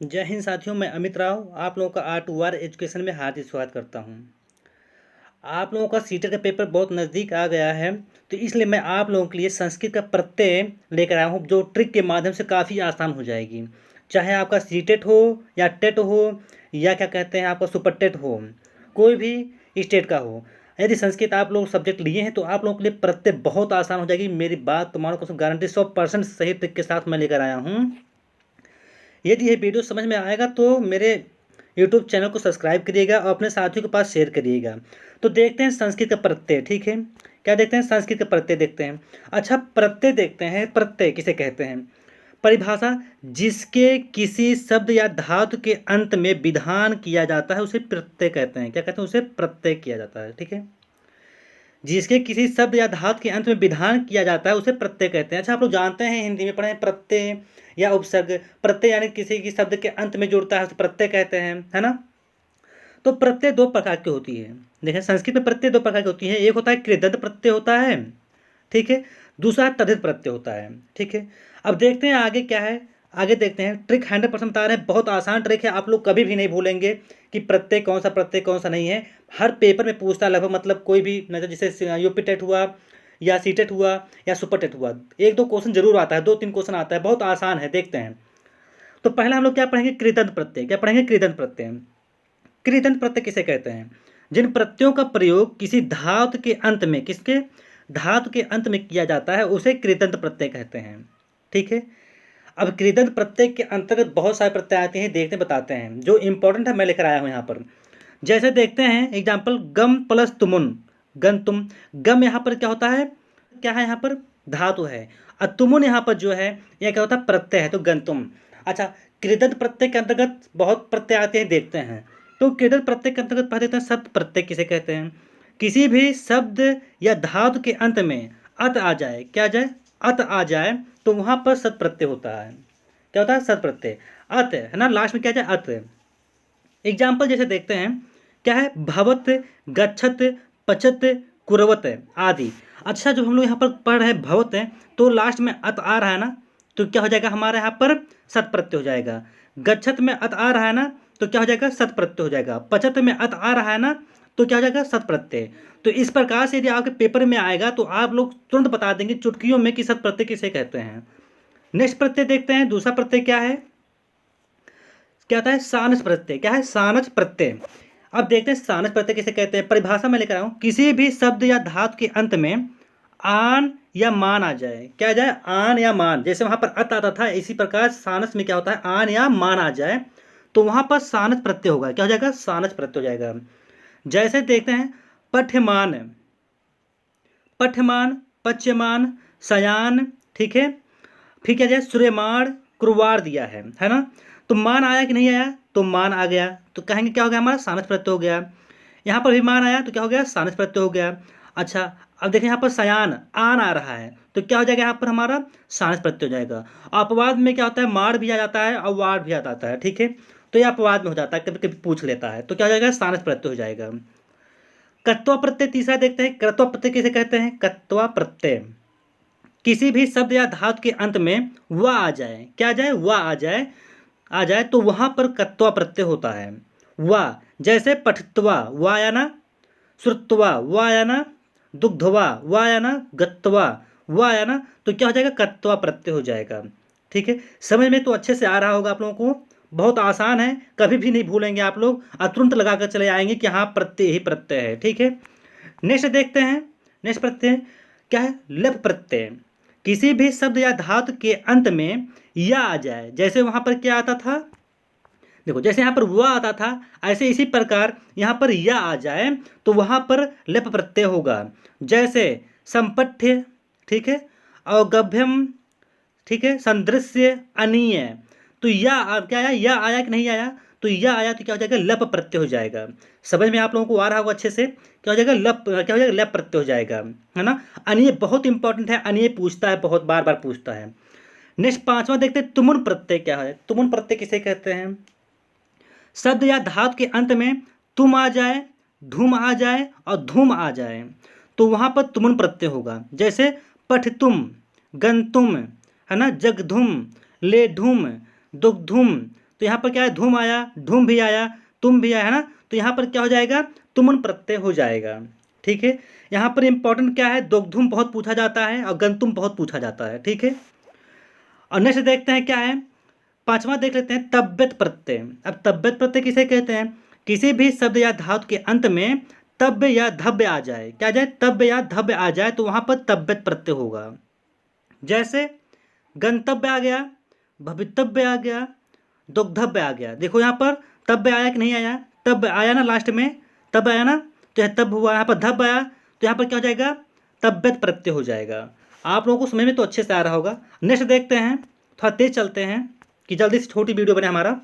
जय हिंद साथियों, मैं अमित राव आप लोगों का R2R एजुकेशन में हार्दिक स्वागत करता हूं। आप लोगों का सीटेट का पेपर बहुत नज़दीक आ गया है, तो इसलिए मैं आप लोगों के लिए संस्कृत का प्रत्यय लेकर आया हूं, जो ट्रिक के माध्यम से काफ़ी आसान हो जाएगी। चाहे आपका सीटेट हो या टेट हो या क्या कहते हैं आपका सुपर टेट हो, कोई भी स्टेट का हो, यदि संस्कृत आप लोग सब्जेक्ट लिए हैं तो आप लोगों के लिए प्रत्यय बहुत आसान हो जाएगी। मेरी बात तो मानो कसम गारंटी 100% सही ट्रिक के साथ मैं लेकर आया हूँ। यदि ये वीडियो समझ में आएगा तो मेरे यूट्यूब चैनल को सब्सक्राइब करिएगा और अपने साथियों के पास शेयर करिएगा। तो देखते हैं संस्कृत का प्रत्यय, ठीक है। क्या देखते हैं? संस्कृत का प्रत्यय देखते हैं। अच्छा, प्रत्यय देखते हैं। प्रत्यय किसे कहते हैं? परिभाषा: जिसके किसी शब्द या धातु के अंत में विधान किया जाता है उसे प्रत्यय कहते हैं। क्या कहते हैं? उसे प्रत्यय किया जाता है, ठीक है। जिसके किसी शब्द या धातु के अंत में विधान किया जाता है उसे प्रत्यय कहते हैं। अच्छा, आप लोग जानते हैं, हिंदी में पढ़े हैं प्रत्यय या उपसर्ग। प्रत्यय यानी किसी की शब्द के अंत में जुड़ता है उसे प्रत्यय कहते हैं, है ना। तो प्रत्यय दो प्रकार की होती है। देखें, संस्कृत में प्रत्यय दो प्रकार की होती है। एक होता है कृदंत प्रत्यय होता है, ठीक है। दूसरा तद्धित प्रत्यय होता है, ठीक है। अब देखते हैं आगे क्या है। आगे देखते हैं। ट्रिक 100% बता रहे हैं, बहुत आसान ट्रिक है, आप लोग कभी भी नहीं भूलेंगे कि प्रत्यय कौन सा नहीं है। हर पेपर में पूछता है लगभग, मतलब कोई भी मतलब जैसे यूपी टेट हुआ या सी टेट हुआ या सुपर टेट हुआ, एक दो क्वेश्चन जरूर आता है, 2-3 क्वेश्चन आता है, बहुत आसान है। देखते हैं। तो पहले हम लोग क्या पढ़ेंगे? कृदंत प्रत्यय। क्या पढ़ेंगे? कृदंत प्रत्यय। कृदंत प्रत्यय किसे कहते हैं? जिन प्रत्ययों का प्रयोग किसी धातु के अंत में, किसके? धातु के अंत में किया जाता है उसे कृदंत प्रत्यय कहते हैं, ठीक है। अब कृदंत प्रत्यय के अंतर्गत बहुत सारे प्रत्यय आते हैं, देखते बताते हैं। जो इंपॉर्टेंट है मैं लेकर आया हूं यहाँ पर। जैसे देखते हैं एग्जाम्पल, गम प्लस तुमुन, गन तुम। गम यहाँ पर क्या होता है? क्या है यहाँ पर? धातु है। और तुमुन यहाँ पर जो है यह क्या होता है? प्रत्यय है, तो गंतुम। अच्छा, कृदंत प्रत्यय के अंतर्गत बहुत प्रत्यय आते हैं, देखते हैं। तो कृदंत प्रत्यय के अंतर्गत पढ़ देते हैं। शब्द प्रत्यय किसे कहते हैं? किसी भी शब्द या धातु के अंत में अत आ जाए, क्या आ जाए? अत आ जाए, तो वहां पर सत प्रत्यय होता है। क्या होता है? सत प्रत्यय। अत है ना, लास्ट में क्या आ जाए? अत। एग्जाम्पल जैसे देखते हैं, क्या है? भवत, गच्छत, पचत, कुरवत आदि। अच्छा, जो हम लोग यहाँ पर पढ़ रहे हैं भवत है, तो लास्ट में अत आ रहा है ना, तो क्या हो जाएगा हमारे यहाँ पर? सत प्रत्यय हो जाएगा। गच्छत में अत आ रहा है ना, तो क्या हो जाएगा? सत प्रत्यय हो जाएगा। पचत में अत आ रहा है ना, तो क्या हो जाएगा? सत प्रत्यय। तो इस प्रकार से यदि आपके पेपर में आएगा तो आप लोग तुरंत बता देंगे चुटकियों में कि सत प्रत्यय किसे कहते हैं। नेक्स्ट प्रत्यय देखते हैं। दूसरा प्रत्यय क्या है? क्या होता है? सानस प्रत्यय। क्या है? सानस प्रत्यय। अब देखते हैं सानस प्रत्यय किसे कहते हैं। परिभाषा में लेकर आऊं, किसी भी शब्द या धातु के अंत में आन या मान आ जाए। क्या आ जाए? आन या मान। जैसे वहां पर अत आता था, इसी प्रकार सानस में क्या होता है? आन या मान आ जाए, तो वहां पर सानस प्रत्यय होगा। क्या हो जाएगा? सानस प्रत्यय हो जाएगा। जैसे देखते हैं पठ्यमान, पठ्यमान, पच्यमान, सयान, ठीक है। फिर क्या दिया? सूर्यमान, कुरवार दिया है ना। तो मान आया कि नहीं आया? तो मान आ गया, तो कहेंगे क्या हो गया? हमारा सानस प्रत्यय हो गया। यहाँ पर भी मान आया तो क्या हो गया? सानस प्रत्यय हो गया। अच्छा, अब देखें यहाँ पर सयान, आन आ रहा है, तो क्या हो जाएगा? यहाँ पर हमारा सानस प्रत्यय हो जाएगा। अपवाद में क्या होता है? मार भी आ जाता है और वार भी आ जाता है, ठीक है। तो ये अपवाद में हो जाता है, कभी कभी पूछ लेता है, तो क्या हो जाएगा? सानस प्रत्यय हो जाएगा। कत्वा प्रत्यय तीसरा देखते हैं। कत्वा प्रत्यय किसे कहते हैं? कत्वा प्रत्यय, किसी भी शब्द या धातु के अंत में व आ जाए। क्या आ जाए? व आ जाए, तो वहां पर कत्वा प्रत्यय होता है। व, जैसे पठत्वा व आया ना, श्रुत्वा व आया ना, दुग्धवा व आया ना, गत्वा व आया ना, तो क्या हो जाएगा? कत्वा प्रत्यय हो जाएगा, ठीक है। समझ में तो अच्छे से आ रहा होगा आप लोगों को, बहुत आसान है, कभी भी नहीं भूलेंगे आप लोग, और तुरंत लगाकर चले आएंगे कि हाँ प्रत्यय ही प्रत्यय है, ठीक है। नेक्स्ट देखते हैं। नेक्स्ट प्रत्यय क्या है? लप प्रत्यय, किसी भी शब्द या धातु के अंत में या आ जाए। जैसे वहां पर क्या आता था? देखो, जैसे यहाँ पर व आता था, ऐसे इसी प्रकार यहाँ पर या आ जाए तो वहां पर लप प्रत्यय होगा। जैसे संपठ्य, ठीक है, अवगभ्यम, ठीक है, संदृश्य, अनीय। तो क्या आया? या आया कि नहीं आया? तो या आया तो क्या हो जाएगा? लप प्रत्यय हो जाएगा। समझ में आप लोगों को आ रहा होगा अच्छे से। क्या हो जाएगा? लप, क्या हो जाएगा? लप प्रत्यय हो जाएगा, है ना। अनीय बहुत इंपॉर्टेंट है, अनीय पूछता है, बहुत बार बार पूछता है। नेक्स्ट पांचवा देखते हैं, तुमुन प्रत्यय क्या है। तुमुन प्रत्यय किसे कहते हैं? शब्द या धातु के अंत में तुम आ जाए, धूम आ जाए और धूम आ जाए, तो वहां पर तुमुन प्रत्यय होगा। जैसे पठतुम, गंतुम, है ना, जगधुम, लेढुम, दुग्धुम, तो यहाँ पर क्या है, धूम आया, ढूम भी आया, तुम भी आया, है ना। तो यहाँ पर क्या हो जाएगा, तुमन प्रत्यय हो जाएगा। ठीक है, यहाँ पर इंपॉर्टेंट क्या है, दोग्धुम बहुत पूछा जाता है और गंतुम बहुत पूछा जाता है। ठीक है, और नेक्स्ट देखते हैं क्या है, पांचवा देख लेते हैं, तब्यत प्रत्यय। अब तब्यत प्रत्यय किसे कहते हैं, किसी भी शब्द या धातु के अंत में तब्य या धब्य आ जाए, क्या जाए, तब्य या धब्य आ जाए तो वहां पर तब्यत प्रत्यय होगा। जैसे गंतव्य आ गया, भवितव्य आ गया, दुग्धव्य आ गया। देखो यहाँ पर तब्य आया कि नहीं आया, तब आया ना, लास्ट में तब आया ना, तो यह तब हुआ, यहाँ पर धब आया तो यहाँ पर क्या हो जाएगा, तब्यत प्रत्यय हो जाएगा। आप लोगों को समझ में तो अच्छे से आ रहा होगा। नेक्स्ट देखते हैं, थोड़ा तेज चलते हैं कि जल्दी से छोटी वीडियो बने हमारा।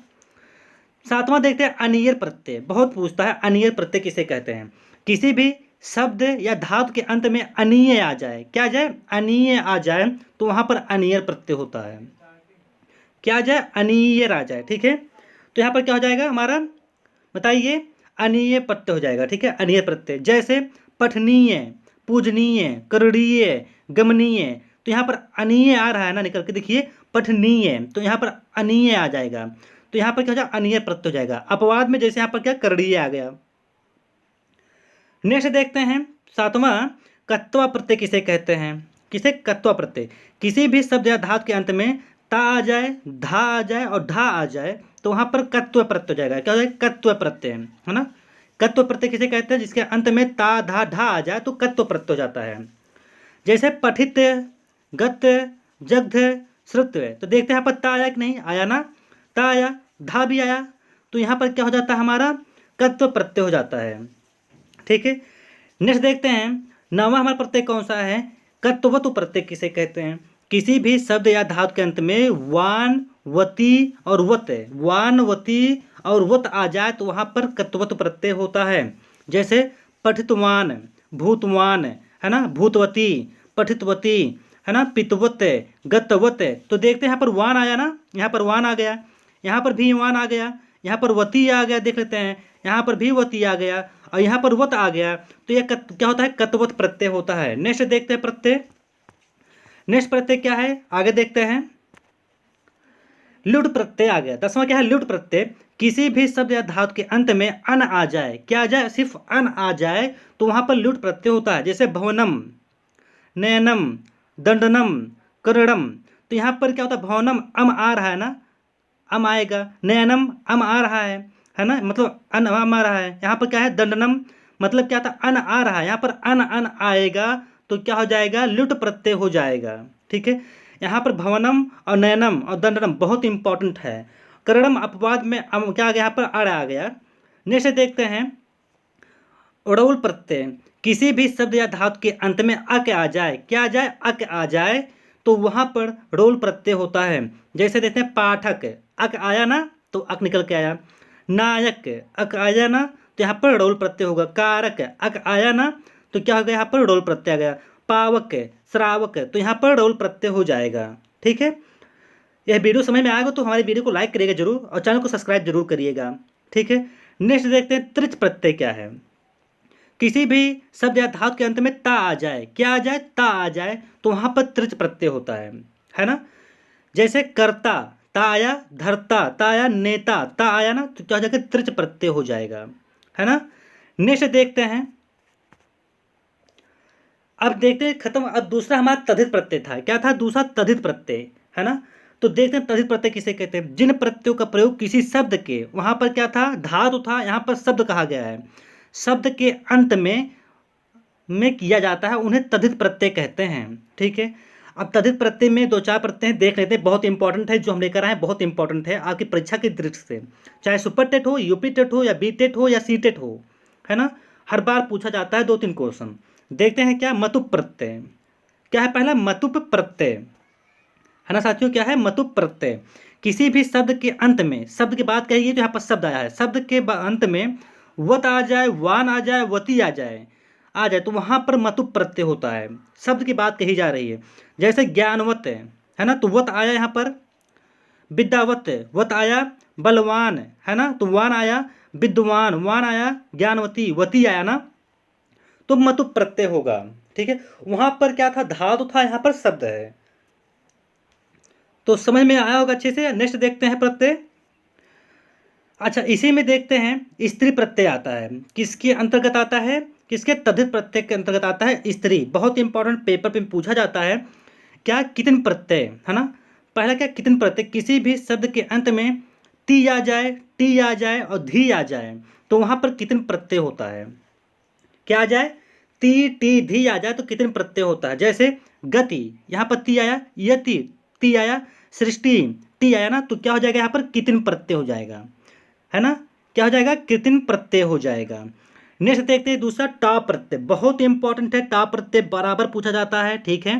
सातवां देखते हैं, अनियर प्रत्यय। बहुत पूछता है, अनियर प्रत्यय किसे कहते हैं, किसी भी शब्द या धातु के अंत में अनीय आ जाए, क्या जाए, अनीय आ जाए तो वहां पर अनियर प्रत्यय होता है। क्या आ जाए, अनीय आ जाए। ठीक है, तो यहाँ पर क्या हो जाएगा हमारा, बताइए, अनीय प्रत्यय हो जाएगा। ठीक है, अनीय प्रत्यय। जैसे पठनीय, पूजनीय, करणीय, गमनीय, तो यहाँ पर अनीय आ रहा है ना, निकल के देखिए, पठनीय, तो यहाँ पर अनीय आ जाएगा, तो यहाँ पर क्या हो जाएगा, अनीय प्रत्यय हो जाएगा। अपवाद में जैसे यहाँ पर क्या, करणीय आ गया। नेक्स्ट देखते हैं, सातवां, कत्वा प्रत्यय किसे कहते हैं, किसे, कत्वा प्रत्यय। किसी भी शब्द या धातु के अंत में ता आ जाए, धा आ जाए और ढा आ जाए तो वहां पर कत्व प्रत्यय हो जाएगा। क्या हो जाएगा, कत्व प्रत्यय, है ना। कत्व प्रत्यय किसे कहते हैं, जिसके अंत में ता धा ढा आ जाए तो कत्व प्रत्यय हो जाता है। जैसे पठित, गत, जग्ध, श्रुत्व, तो देखते हैं यहाँ पर ता आया कि नहीं आया ना, ता आया, धा भी आया, तो यहाँ पर क्या हो जाता है, हमारा कत्व प्रत्यय हो जाता है। ठीक है, नेक्स्ट देखते हैं, नवा हमारा प्रत्यय कौन सा है, कत्वतु प्रत्यय किसे कहते हैं, किसी भी शब्द या धातु के अंत में वान, वती और वत, वान, वती और वत आ जाए तो वहां पर कत्वत प्रत्यय होता है। जैसे पठितवान, भूतवान, है ना, भूतवती, पठितवती, है ना, पितवत, गतवत, तो देखते हैं यहाँ पर वान आया ना, यहाँ पर वान आ गया, यहाँ पर भी वान आ गया, यहाँ पर वती आ गया, देख लेते हैं, यहाँ पर भी वती आ गया और यहाँ पर वत आ गया, तो यह क्या होता है, कत्वत प्रत्यय होता है। नेक्स्ट देखते हैं प्रत्यय, नेक्स्ट प्रत्यय क्या है, आगे देखते हैं, लुट प्रत्यय आ गया। दसवां क्या है, लुट प्रत्यय। किसी भी शब्द या धातु के अंत में अन आ जाए, क्या आ जाए, सिर्फ अन आ जाए तो वहां पर लुट प्रत्यय होता है। जैसे भवनम, नयनम, दंडनम, करणम, तो यहाँ पर क्या होता है, भवनम अम आ रहा है ना, अम आएगा, नयनम अम आ रहा है ना, मतलब अन अम आ रहा है। यहाँ पर क्या है, दंडनम, मतलब क्या था, अन आ रहा है, यहाँ पर अन अन आएगा तो क्या हो जाएगा, लुट प्रत्यय हो जाएगा। ठीक है, यहाँ पर भवनम और नयनम और दंडनम बहुत इंपॉर्टेंट है। करणम अपवाद में क्या आ गया, यहाँ पर अड़ आ गया। नेक्स्ट देखते हैं, उड़ौल प्रत्यय। किसी भी शब्द या धातु के अंत में अक आ जाए, क्या आ जाए, अक आ जाए तो वहां पर रोल प्रत्यय होता है। जैसे देखते हैं, पाठक, अक आया ना तो अक निकल के आया, नायक, अक आया ना तो यहाँ पर रोल प्रत्यय होगा, कारक, अक आया ना तो क्या होगा, यहाँ पर रोल प्रत्यय आ गया, पावक, श्रावक, तो यहाँ पर रोल प्रत्यय हो जाएगा। ठीक है, यह वीडियो समझ में आएगा तो हमारी वीडियो को लाइक करिएगा जरूर और चैनल को सब्सक्राइब जरूर करिएगा। ठीक है, नेक्स्ट देखते हैं, त्रिच प्रत्यय क्या है। किसी भी शब्द या धातु के अंत में ता आ जाए, क्या आ जाए, ता आ जाए तो वहां पर त्रिच प्रत्यय होता है ना। जैसे कर्ता, ता आया, धरता, ता आया, नेता, ता आया ना तो क्या हो जाएगा, त्रिच प्रत्यय हो जाएगा, है ना। नेक्स्ट देखते हैं, अब देखते हैं खत्म। अब दूसरा हमारा तद्धित प्रत्यय था, क्या था, दूसरा तद्धित प्रत्यय, है ना। तो देखते हैं तद्धित प्रत्यय किसे कहते हैं, जिन प्रत्ययों का प्रयोग किसी शब्द के, वहां पर क्या था, धातु था, यहाँ पर शब्द कहा गया है, शब्द के अंत में किया जाता है, उन्हें तद्धित प्रत्यय कहते हैं। ठीक है, अब तद्धित प्रत्यय में दो चार प्रत्यय देख लेते हैं, बहुत इंपॉर्टेंट है जो हम लेकर आए हैं, बहुत इंपॉर्टेंट है आपकी परीक्षा की दृष्टि से, चाहे सुपर टेट हो, यूपी टेट हो या बी टेट हो या सी टेट हो, है ना, हर बार पूछा जाता है 2-3 क्वेश्चन। देखते हैं क्या, मतुप प्रत्यय, क्या है पहला, मतुप प्रत्यय, है ना साथियों, क्या है, मतुप प्रत्यय। किसी भी शब्द के अंत में, शब्द की बात कहिए तो यहाँ पर शब्द आया है, शब्द के अंत में वत आ जाए, वान आ जाए, वती आ जाए तो वहां पर मतुप प्रत्यय होता है, शब्द की बात कही जा रही है। जैसे ज्ञानवत है ना, तो वत आया यहाँ पर, विद्यावत, वत आया, बलवान, है ना, तो वान आया, विद्वान, वान आया, ज्ञानवती, वती आया ना, तो मतुप प्रत्यय होगा। ठीक है, वहां पर क्या था, धातु था, यहाँ पर शब्द है, तो समझ में आया होगा अच्छे से। नेक्स्ट देखते हैं प्रत्यय, अच्छा, इसी में देखते हैं स्त्री प्रत्यय आता है, किसके अंतर्गत आता है, किसके तद्धित प्रत्यय के अंतर्गत आता है, स्त्री। बहुत इंपॉर्टेंट, पेपर पे पूछा जाता है। क्या, कितन प्रत्यय, है ना। पहला क्या, कितन प्रत्यय, किसी भी शब्द के अंत में ती आ जाए, टी आ जाए और धी आ जाए तो वहां पर कितन प्रत्यय होता है। क्या आ जाए, ती टी धी आ जाए तो कितन प्रत्यय होता है। जैसे गति, यहाँ पर ती आया, यति ती आया, सृष्टि टी आया ना, तो क्या हो जाएगा, यहाँ पर कितन प्रत्यय हो जाएगा, है ना। क्या हो जाएगा, कृत्रिम प्रत्यय हो जाएगा। नेक्स्ट देखते हैं दूसरा, टा प्रत्यय। बहुत इंपॉर्टेंट है, टा प्रत्यय बराबर पूछा जाता है, ठीक है।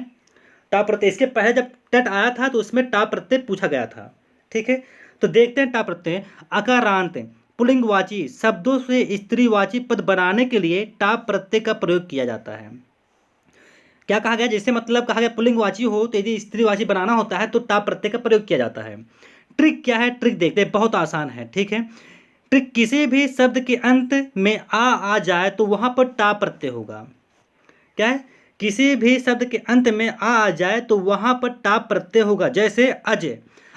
टा प्रत्यय, इसके पहले जब टट आया था तो उसमें टा प्रत्यय पूछा गया था, ठीक है। तो देखते हैं टा प्रत्यय। अकारांत पुल्लिंगवाची शब्दों से स्त्रीवाची पद बनाने के लिए टा प्रत्यय का प्रयोग किया जाता है। क्या कहा गया, जैसे मतलब कहा गया पुल्लिंगवाची हो तो यदि स्त्रीवाची बनाना होता है तो टा प्रत्यय का प्रयोग किया जाता है। ट्रिक क्या है, ट्रिक देखते हैं, बहुत आसान है, ठीक है। ट्रिक, किसी भी शब्द के अंत में आ जाए तो वहां पर टा प्रत्यय होगा। क्या है, किसी भी शब्द के अंत में आ जाए तो वहां पर टा प्रत्यय होगा। जैसे अज,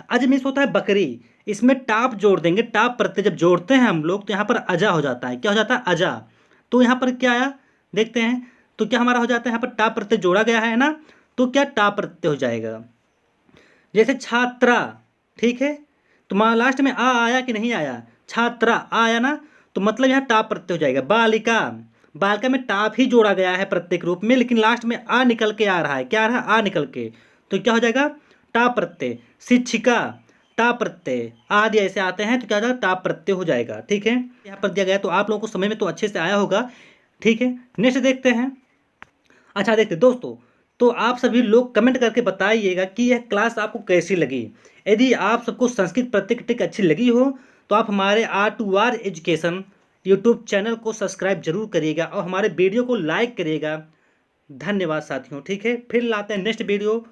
अज मीन्स होता है बकरी, इसमें टाप जोड़ देंगे, टाप प्रत्यय जब जोड़ते हैं हम लोग तो यहाँ पर अजा हो जाता है। क्या हो जाता है, अजा। तो यहाँ पर क्या आया, देखते हैं, तो क्या हमारा हो जाता है, यहाँ पर टाप प्रत्यय जोड़ा गया है ना, तो क्या टाप प्रत्यय हो जाएगा। जैसे छात्रा, ठीक है, तो मान लास्ट में आ आया कि नहीं आया, छात्रा आया ना, तो मतलब यहाँ टाप प्रत्यय हो जाएगा। बालिका, बालिका में टाप ही जोड़ा गया है प्रत्येक रूप में, लेकिन लास्ट में आ निकल के आ रहा है। क्या आ रहा है, आ निकल के, तो क्या हो जाएगा, टाप प्रत्यय। शिक्षिका, टाप प्रत्यय आदि ऐसे आते हैं तो क्या हो जाएगा, टाप प्रत्यय हो जाएगा, ठीक है। यहाँ पर दिया गया तो आप लोगों को समझ में तो अच्छे से आया होगा, ठीक है। नेक्स्ट देखते हैं। अच्छा देखते दोस्तों, तो आप सभी लोग कमेंट करके बताइएगा कि यह क्लास आपको कैसी लगी। यदि आप सबको संस्कृत प्रत्येक टिक अच्छी लगी हो तो आप हमारे R2R एजुकेशन यूट्यूब चैनल को सब्सक्राइब जरूर करिएगा और हमारे वीडियो को लाइक करिएगा। धन्यवाद साथियों, ठीक है। फिर लाते हैं नेक्स्ट वीडियो।